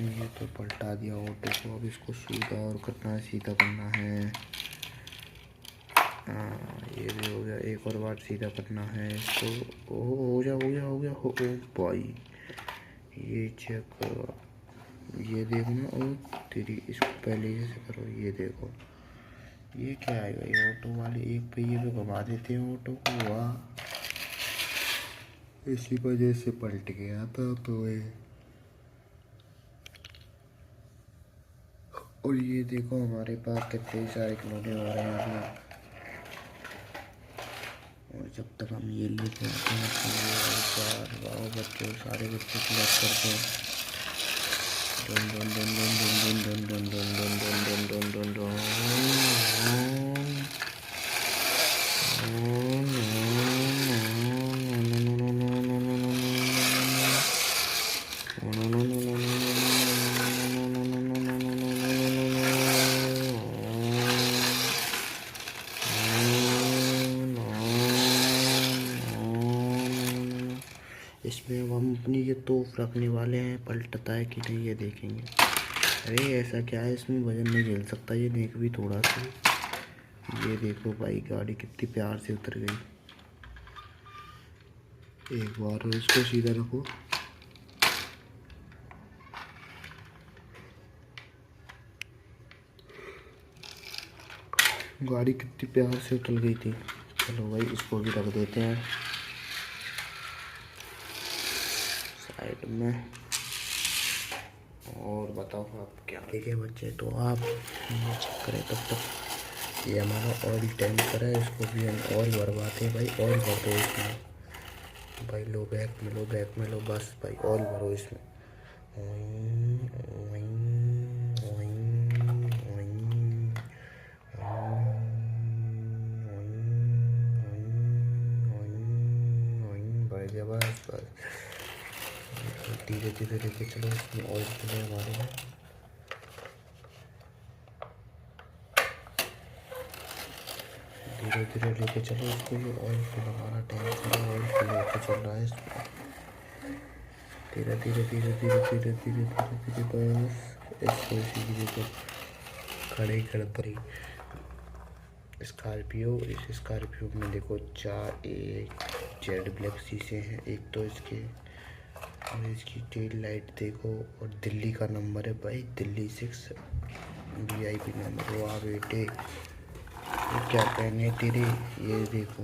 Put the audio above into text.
ये तो पलटा दिया ऑटो को। अब इसको सीधा और करना है, सीधा करना है। हाँ ये भी हो गया। एक और बार सीधा करना है इसको। हो गया हो गया हो गया हो भाई। ये चेक करो, ये देखो ना। ओ तेरी, इसको पहले से करो। ये देखो ये क्या आएगा। ये ऑटो वाले एक पहिए पे घुमा देते हैं ऑटो को। वाह, इसी वजह से पलट गया था तो ये। और ये देखो हमारे पास कितने सारे खिलौने हो रहे हैं अभी। और जब तक हम ये लेके आते हैं तो ये वाह बच्चों, सारे बच्चे क्लैप करते हैं। Done done done done done done done done done done done done done. इसमें अब हम अपनी ये तोप रखने वाले हैं, पलटता है कि नहीं ये देखेंगे। अरे ऐसा क्या है, इसमें वजन नहीं झेल सकता ये नेक भी थोड़ा सा। ये देखो भाई गाड़ी कितनी प्यार से उतर गई। एक बार इसको सीधा रखो। गाड़ी कितनी प्यार से उतर गई थी। चलो भाई इसको भी रख देते हैं साइड में। और बताओ आप क्या। ठीक है बच्चे, तो आप चेक करें तब तक। ये हमारा ऑयल टैंकर है, इसको भी हम ऑयल भरवाते हैं। भाई ऑयल भर दो इसमें भाई। लो बैग में लो, बैग में लो, बस भाई ऑयल भरो इसमें। भर गया बस बस। धीरे धीरे लेके चलो, इसमें ऑयल चले हमारे में। धीरे धीरे लेके चलो इसको। ये ऑयल फिल हमारा टैंक है, ऑयल फिल होकर चल रहा है इसमें। धीरे धीरे धीरे धीरे धीरे धीरे धीरे धीरे बस इसको इसी को खड़े कर पड़ी। स्कॉर्पियो, इस स्कॉर्पियो में देखो चार एक जेड ब्लैक शीशे हैं। एक तो इसके, और इसकी टेल लाइट देखो। और दिल्ली का नंबर है भाई, दिल्ली 6 VIP नंबर। वाह बेटे, ये क्या कहने तेरे। ये देखो